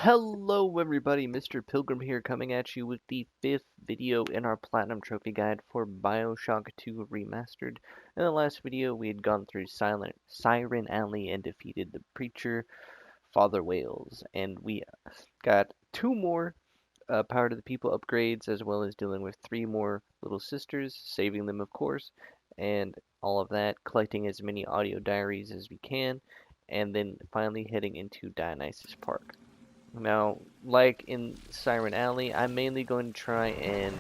Hello everybody, Mr. Pilgrim here coming at you with the 5th video in our Platinum Trophy Guide for bioshock 2 Remastered. In the last video we had gone through Siren Alley and defeated the Preacher, Father Wales, and we got 2 more Power to the People upgrades, as well as dealing with 3 more little sisters, saving them of course, and all of that, collecting as many audio diaries as we can, and then finally heading into Dionysus Park. Now, like in Siren Alley, I'm mainly going to try and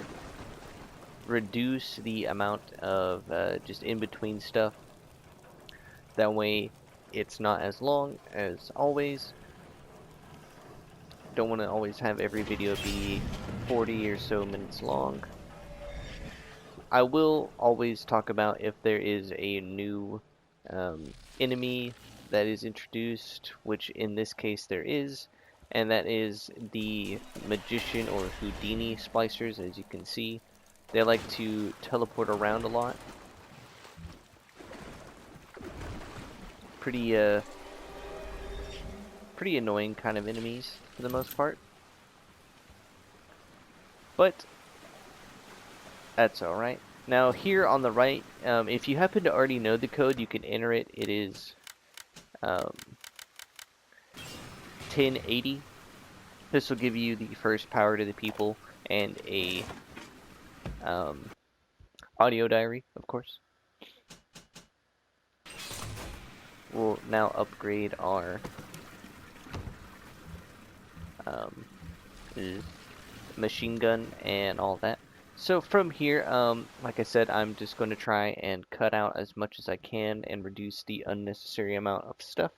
reduce the amount of just in-between stuff. That way, it's not as long as always. Don't want to always have every video be 40 or so minutes long. I will always talk about if there is a new enemy that is introduced, which in this case there is. And that is the magician or Houdini splicers. As you can see, they like to teleport around a lot. Pretty annoying kind of enemies for the most part, but that's alright. Now here on the right, if you happen to already know the code, you can enter it. It is 1080. This will give you the first Power to the People and a audio diary, of course. We'll now upgrade our machine gun and all that. So from here, like I said, I'm just going to try and cut out as much as I can and reduce the unnecessary amount of stuff,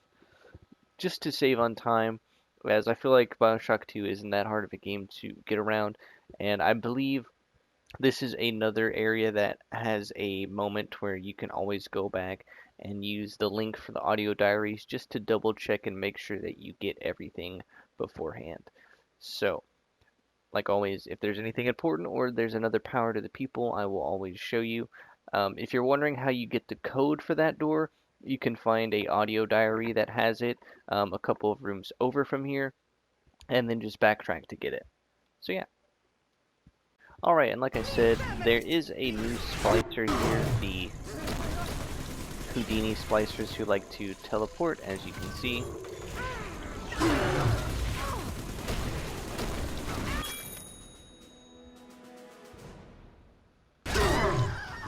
just to save on time, as I feel like Bioshock 2 isn't that hard of a game to get around, and I believe this is another area that has a moment where you can always go back and use the link for the audio diaries just to double check and make sure that you get everything beforehand. So, like always, if there's anything important or there's another Power to the People, I will always show you. If you're wondering how you get the code for that door, you can find a audio diary that has it a couple of rooms over from here, and then just backtrack to get it. So yeah. Alright, and like I said, there is a new splicer here, the Houdini splicers, who like to teleport, as you can see.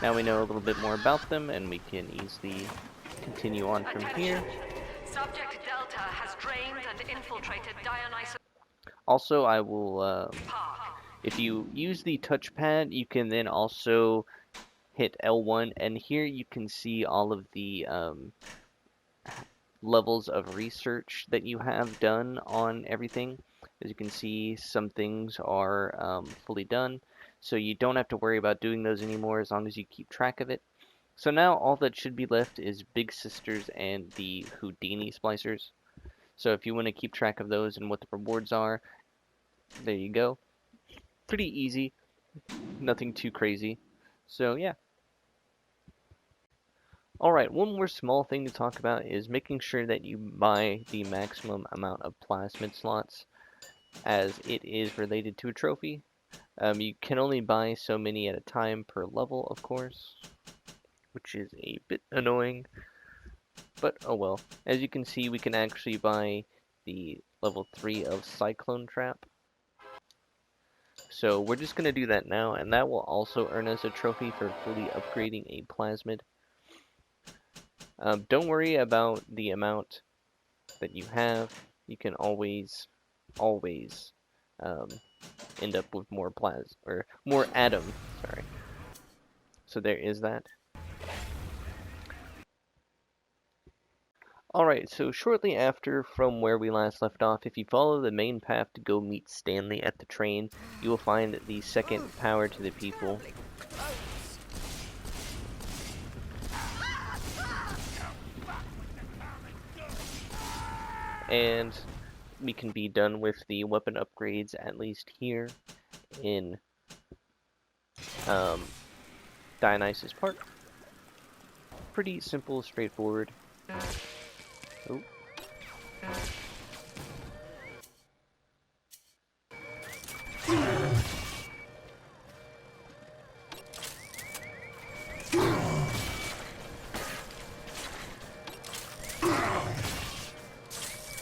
Now we know a little bit more about them, and we can easily continue on from here. Subject Delta has drained and infiltrated Dionysus. Also, I will, if you use the touchpad, you can then also hit L1, and here you can see all of the levels of research that you have done on everything. As you can see, some things are fully done, so you don't have to worry about doing those anymore as long as you keep track of it. So now all that should be left is Big Sisters and the Houdini splicers. So if you want to keep track of those and what the rewards are, there you go. Pretty easy, nothing too crazy. So yeah. Alright, one more small thing to talk about is making sure that you buy the maximum amount of plasmid slots, as it is related to a trophy. You can only buy so many at a time per level, of course, which is a bit annoying, but oh well. As you can see, we can actually buy the level 3 of Cyclone Trap. So we're just going to do that now, and that will also earn us a trophy for fully upgrading a plasmid. Don't worry about the amount that you have. You can always end up with more more atom. Sorry. So there is that. Alright, so shortly after from where we last left off, if you follow the main path to go meet Stanley at the train, you will find the second Power to the People. And we can be done with the weapon upgrades at least here in Dionysus Park. Pretty simple, straightforward. Oh.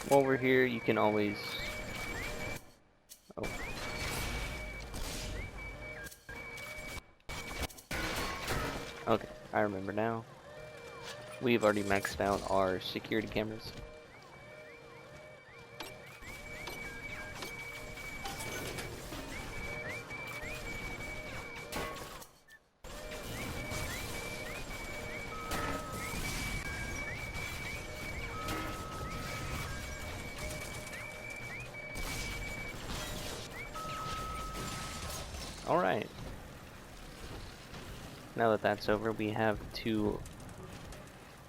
While we're here, you can always... Oh. Okay, I remember now. We've already maxed out our security cameras. Alright. Now that that's over, we have two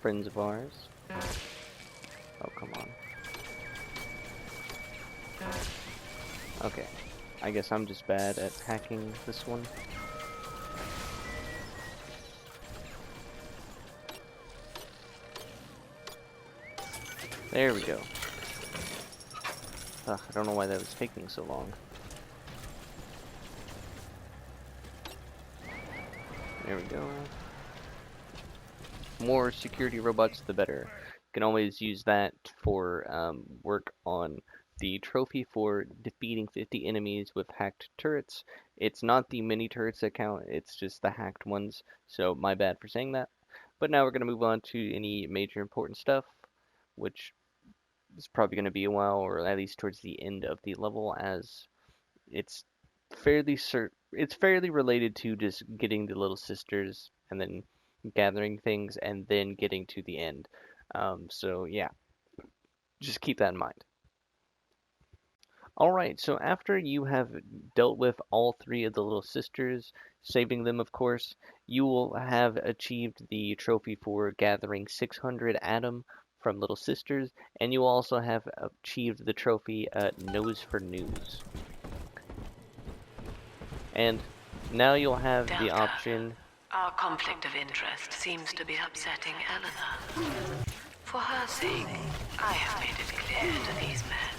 friends of ours. Oh, come on. Okay. I guess I'm just bad at hacking this one. There we go. Ugh, I don't know why that was taking so long. There we go. More security robots, the better. You can always use that for work on the trophy for defeating 50 enemies with hacked turrets. It's not the mini turrets that count, it's just the hacked ones. So my bad for saying that. But now we're going to move on to any major important stuff, which is probably going to be a while, or at least towards the end of the level, as it's fairly related to just getting the little sisters and then gathering things and then getting to the end. So yeah, just keep that in mind. Alright, so after you have dealt with all three of the little sisters, saving them of course, you will have achieved the trophy for gathering 600 Atom from little sisters, and you will also have achieved the trophy Nose for News. And now you'll have Delta, the option... Our conflict of interest seems to be upsetting Eleanor. For her sake, I have made it clear to these men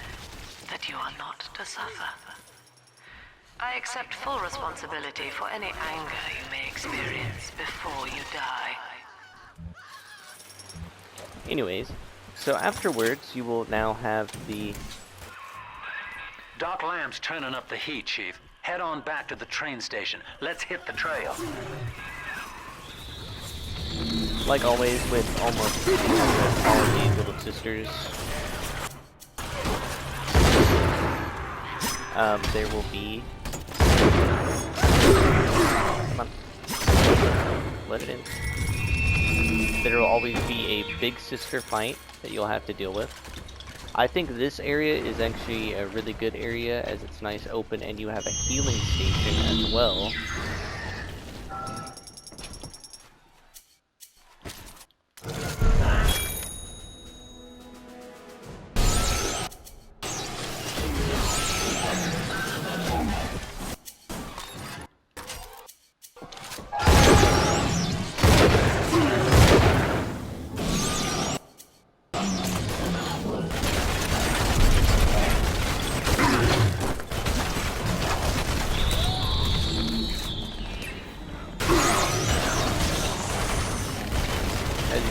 that you are not to suffer. I accept full responsibility for any anger you may experience before you die. Anyways, so afterwards you will now have the... Doc Lamb's turning up the heat, Chief. Head on back to the train station. Let's hit the trail. Like always with almost all of these little sisters, there will be... Come on. Let it in. There will always be a big sister fight that you'll have to deal with. I think this area is actually a really good area as it's nice open and you have a healing station as well.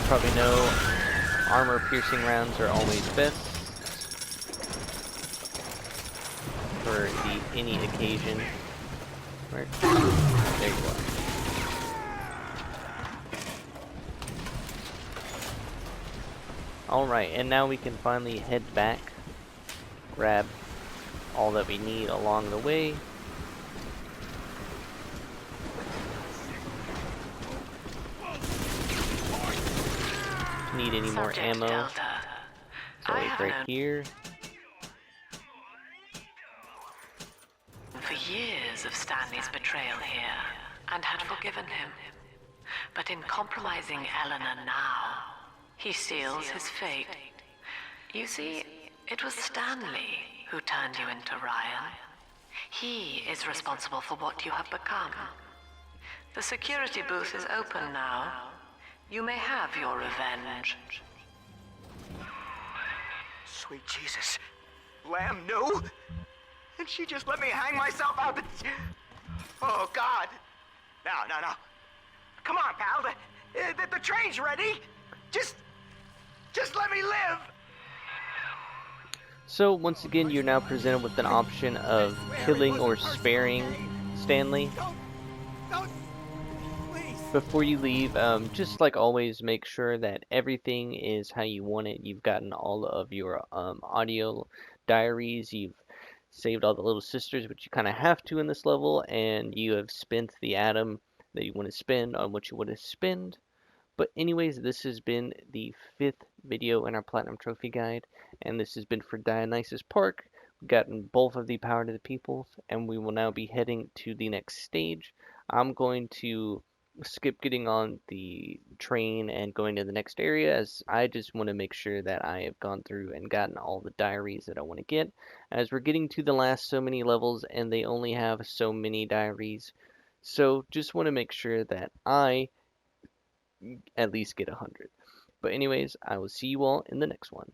Probably know armor-piercing rounds are always best for any occasion. Where? There you are. Alright, and now we can finally head back, grab all that we need along the way. Need any more ammo? Delta. So it's right here. For years of Stanley's betrayal here, and had forgiven him. But in compromising Eleanor now, he seals his fate. You see, it was Stanley who turned you into Ryan. He is responsible for what you have become. The security booth is open now. You may have your revenge. Sweet Jesus. Lamb, no! And she just let me hang myself out the... Oh, God. No. Come on, pal. The train's ready. Just let me live. So once again, you're now presented with an option of killing or sparing Stanley. Don't, please. Before you leave, just like always, make sure that everything is how you want it. You've gotten all of your audio diaries. You've saved all the little sisters, which you kind of have to in this level, and you have spent the atom that you want to spend on what you want to spend. But anyways, this has been the 5th video in our Platinum Trophy Guide, and this has been for Dionysus Park. We've gotten both of the Power to the People, and we will now be heading to the next stage. I'm going to skip getting on the train and going to the next area, as I just want to make sure that I have gone through and gotten all the diaries that I want to get, as we're getting to the last so many levels and they only have so many diaries. So just want to make sure that I at least get 100. But anyways, I will see you all in the next one.